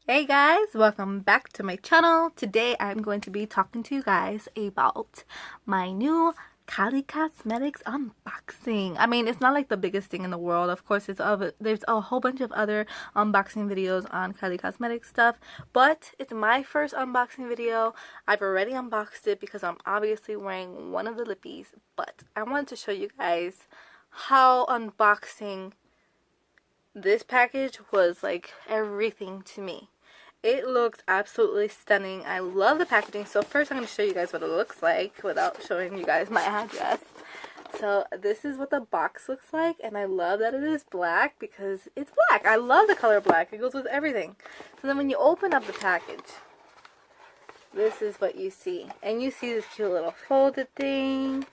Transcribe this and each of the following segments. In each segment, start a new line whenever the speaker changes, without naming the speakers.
Hey guys, welcome back to my channel. Today I'm going to be talking to you guys about my new Kylie Cosmetics unboxing. I mean, it's not like the biggest thing in the world. Of course, there's a whole bunch of other unboxing videos on Kylie Cosmetics stuff, but it's my first unboxing video. I've already unboxed it because I'm obviously wearing one of the lippies, but I wanted to show you guys how unboxing this package was like everything to me. It looks absolutely stunning. I love the packaging. So first I'm going to show you guys what it looks like without showing you guys my address. So this is what the box looks like, and I love that it is black because it's black. I love the color black. It goes with everything. So then when you open up the package, this is what you see. And you see this cute little folded thing.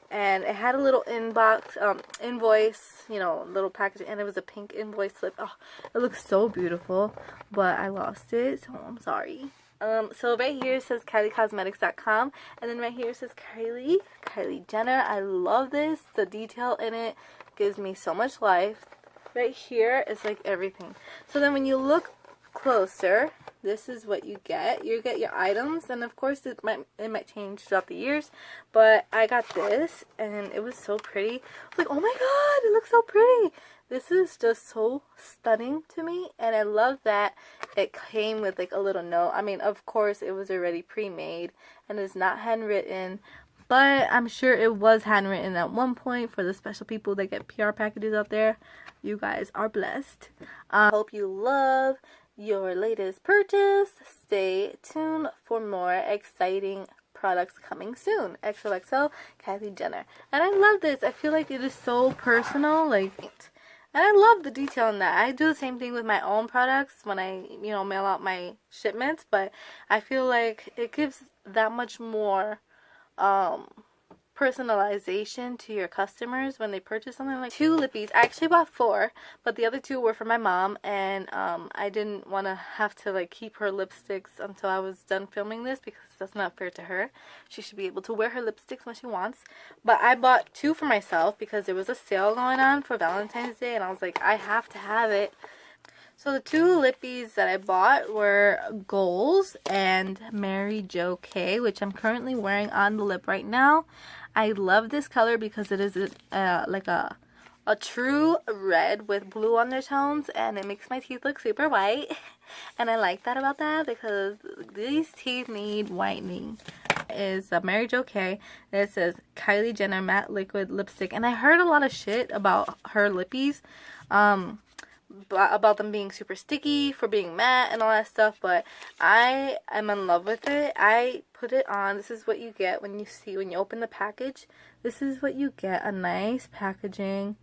And it had a little invoice, you know, little package, and it was a pink invoice slip. Oh, it looks so beautiful, but I lost it, so I'm sorry. So right here it says KylieCosmetics.com, and then right here it says Kylie Jenner. I love this. The detail in it gives me so much life. Right here is like everything. So then when you look closer, this is what you get. You get your items, and of course it might change throughout the years, but I got this and it was so pretty. I was like, oh my god, it looks so pretty. This is just so stunning to me, and I love that it came with like a little note. I mean, of course it was already pre-made and it's not handwritten, but I'm sure it was handwritten at one point for the special people that get PR packages out there. You guys are blessed. I hope you love your latest purchase. Stay tuned for more exciting products coming soon. XOXO Kylie Jenner. And I love this. I feel like it is so personal, and I love the detail in that. I do the same thing with my own products when I, mail out my shipments, but I feel like it gives that much more personalization to your customers when they purchase something. Like 2 lippies. I actually bought 4, but the other 2 were for my mom, and I didn't want to have to like keep her lipsticks until I was done filming this because that's not fair to her. She should be able to wear her lipsticks when she wants. But I bought 2 for myself because there was a sale going on for Valentine's Day, and I was like, I have to have it. So the 2 lippies that I bought were Goals and Mary Jo K, which I'm currently wearing on the lip right now. I love this color because it is like a true red with blue undertones, and it makes my teeth look super white. And I like that about that because these teeth need whitening. Is a Mary Jo K. It says Kylie Jenner matte liquid lipstick, and I heard a lot of shit about her lippies. About them being super sticky, for being matte and all that stuff, but I am in love with it. I put it on. This is what you get when you open the package. This is what you get, a nice packaging.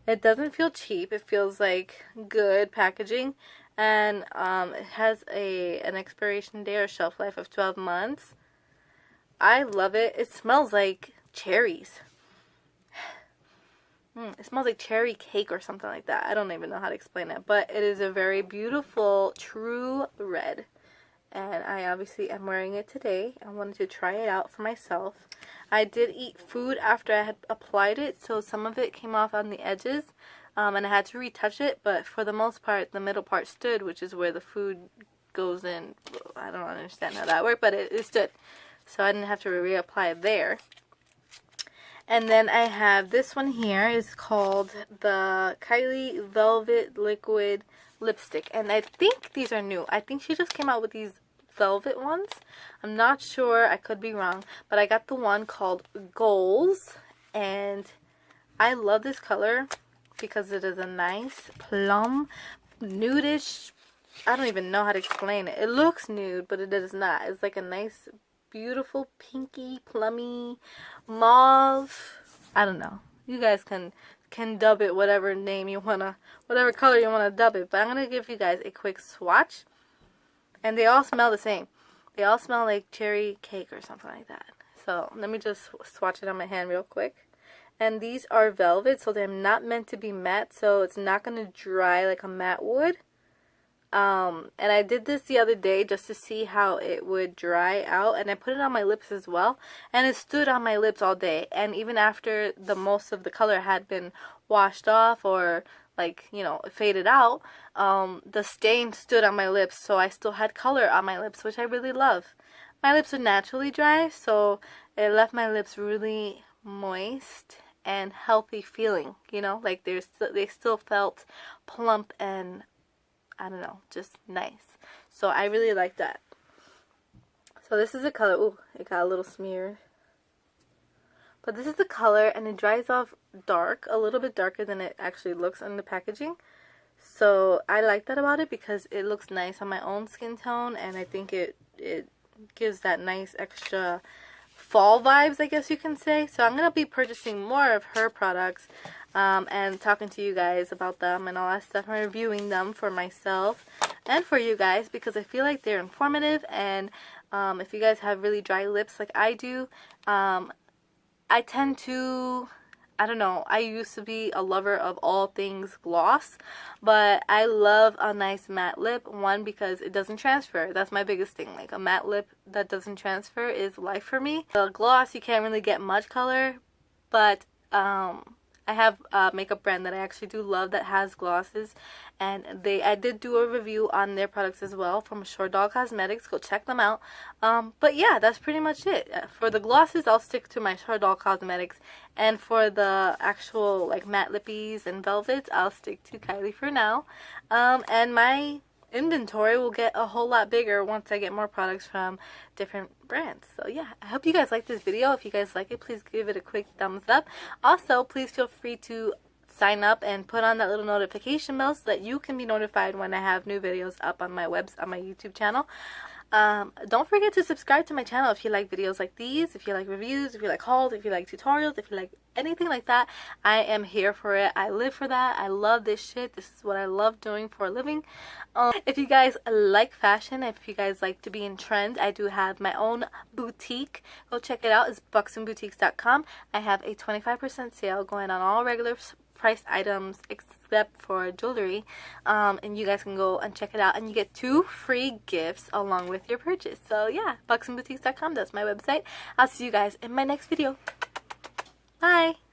It doesn't feel cheap. It feels like good packaging, and it has an expiration date or shelf life of 12 months. I love it. It smells like cherries. It smells like cherry cake or something like that. I don't even know how to explain it. But it is a very beautiful, true red. And I obviously am wearing it today. I wanted to try it out for myself. I did eat food after I had applied it, so some of it came off on the edges. And I had to retouch it. But for the most part, the middle part stood, which is where the food goes in. I don't understand how that worked, but it stood. So I didn't have to reapply it there. And then I have this one here. It's called the Kylie Velvet Liquid Lipstick. And I think these are new. I think she just came out with these velvet ones. I'm not sure. I could be wrong. But I got the one called Goals. And I love this color because it is a nice plum, nudish. I don't even know how to explain it. It looks nude, but it is not. It's like a nice, beautiful pinky, plummy, mauve. I don't know. You guys can dub it whatever name you wanna, whatever color you wanna dub it. But I'm gonna give you guys a quick swatch, and they all smell the same. They all smell like cherry cake or something like that. So let me just swatch it on my hand real quick. And these are velvet, so they're not meant to be matte, so it's not gonna dry like a matte would. And I did this the other day just to see how it would dry out, and I put it on my lips as well, and it stood on my lips all day. And even after most of the color had been washed off or like, you know, faded out, the stain stood on my lips, so I still had color on my lips, which I really love. My lips are naturally dry, so it left my lips really moist and healthy feeling, you know, like they still felt plump and, I don't know, just nice. So I really like that. So this is the color. Ooh, it got a little smeared. But this is the color, and it dries off dark, a little bit darker than it actually looks on the packaging. So I like that about it because it looks nice on my own skin tone, and I think it gives that nice extra fall vibes, I guess you can say. So I'm going to be purchasing more of her products and talking to you guys about them and all that stuff, and reviewing them for myself and for you guys because I feel like they're informative. And if you guys have really dry lips like I do, I tend to, I don't know, I used to be a lover of all things gloss, but I love a nice matte lip. One, because it doesn't transfer. That's my biggest thing. Like, a matte lip that doesn't transfer is life for me. The gloss, you can't really get much color, but I have a makeup brand that I actually do love that has glosses, and I did do a review on their products as well from Short Doll Cosmetics. Go check them out. But yeah, that's pretty much it. For the glosses, I'll stick to my Short Doll Cosmetics, and for the actual like matte lippies and velvets, I'll stick to Kylie for now. And my inventory will get a whole lot bigger once I get more products from different brands. So yeah, I hope you guys like this video. If you guys like it, please give it a quick thumbs up. Also, please feel free to sign up and put on that little notification bell so that you can be notified when I have new videos up on my YouTube channel. Don't forget to subscribe to my channel if you like videos like these, if you like reviews, if you like hauls, if you like tutorials, if you like anything like that. I am here for it. I live for that. I love this shit. This is what I love doing for a living. If you guys like fashion, if you guys like to be in trend, I do have my own boutique. Go check it out. It's buxandboutiques.com. I have a 25% sale going on all regular price items except for jewelry, and you guys can go and check it out, and you get 2 free gifts along with your purchase. So yeah, buxandboutiques.com, that's my website. I'll see you guys in my next video. Bye.